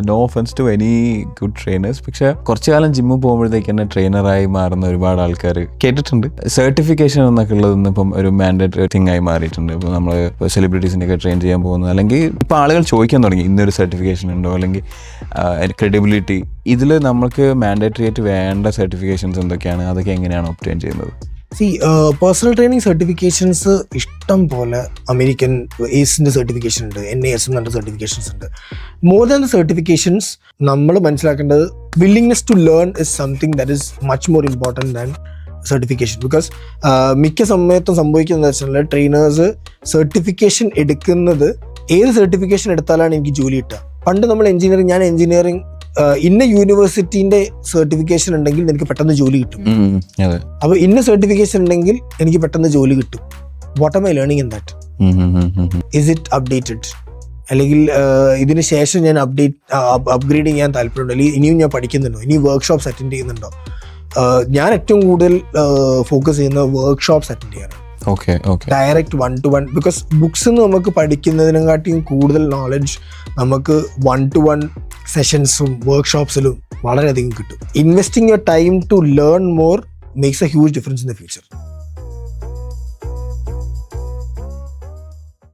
No offence to any good trainers. പക്ഷെ കുറച്ചു കാലം ജിമ്മിൽ പോകുമ്പോഴത്തേക്ക് തന്നെ ട്രെയിനറായി മാറുന്ന ഒരുപാട് ആൾക്കാർ കേട്ടിട്ടുണ്ട്. സർട്ടിഫിക്കേഷൻ എന്നൊക്കെ ഉള്ളത് ഇപ്പം ഒരു മാൻഡേറ്ററി തിങ് ആയി മാറിയിട്ടുണ്ട്. ഇപ്പോൾ നമ്മൾ സെലിബ്രിറ്റീസിനെ ഒക്കെ ട്രെയിൻ ചെയ്യാൻ പോകുന്നത്, അല്ലെങ്കിൽ ഇപ്പോൾ ആളുകൾ ചോദിക്കാൻ തുടങ്ങി ഇന്നൊരു സർട്ടിഫിക്കേഷൻ ഉണ്ടോ, അല്ലെങ്കിൽ ക്രെഡിബിലിറ്റി. ഇതിൽ നമുക്ക് മാൻഡേറ്ററി ആയിട്ട് വേണ്ട സർട്ടിഫിക്കേഷൻസ് എന്തൊക്കെയാണ്, അതൊക്കെ എങ്ങനെയാണ് ഒബ്റ്റെയിൻ ചെയ്യുന്നത്? പേഴ്സണൽ ട്രെയിനിങ് സർട്ടിഫിക്കേഷൻസ് ഇഷ്ടം പോലെ അമേരിക്കൻ ഏസിൻ്റെ സർട്ടിഫിക്കേഷൻ ഉണ്ട്, NAS എന്ന് പറഞ്ഞ സർട്ടിഫിക്കേഷൻസ് ഉണ്ട്. മോർ ദാൻ ദ സർട്ടിഫിക്കേഷൻസ് നമ്മൾ മനസ്സിലാക്കേണ്ടത് willingness to learn is something that is much more important than certification. Because മിക്ക സമയത്തും സംഭവിക്കുന്നത് വെച്ചാൽ ട്രെയിനേഴ്സ് സർട്ടിഫിക്കേഷൻ എടുക്കുന്നത് ഏത് സർട്ടിഫിക്കേഷൻ എടുത്താലാണ് എനിക്ക് ജോലി കിട്ടുക. പണ്ട് നമ്മൾ ഞാൻ എഞ്ചിനീയറിംഗ് ഇന്ന യൂണിവേഴ്സിറ്റീൻ്റെ സർട്ടിഫിക്കേഷൻ ഉണ്ടെങ്കിൽ എനിക്ക് പെട്ടെന്ന് ജോലി കിട്ടും. അപ്പോൾ ഇന്ന സർട്ടിഫിക്കേഷൻ ഉണ്ടെങ്കിൽ എനിക്ക് പെട്ടെന്ന് ജോലി കിട്ടും. What am I learning in that? Is it updated? അല്ലെങ്കിൽ ഇതിന് ശേഷം ഞാൻ അപ്ഗ്രേഡ് ചെയ്യാൻ താല്പര്യമുണ്ടോ, അല്ലെങ്കിൽ ഇനിയും ഞാൻ പഠിക്കുന്നുണ്ടോ, ഇനി വർക്ക്ഷോപ്സ് അറ്റൻഡ് ചെയ്യുന്നുണ്ടോ? ഞാൻ ഏറ്റവും കൂടുതൽ ഫോക്കസ് ചെയ്യുന്ന വർക്ക്ഷോപ്സ് അറ്റൻഡ് ചെയ്യാനാണ്. Direct 1-to-1. ബിക്കോസ് ബുക്സ് നമുക്ക് പഠിക്കുന്നതിനെക്കാട്ടിയും കൂടുതൽ നോളജ് നമുക്ക് 1-to-1 സെഷൻസും വർക്ക്ഷോപ്സിലും വളരെയധികം കിട്ടും. Investing your time to learn more makes a huge difference in the future.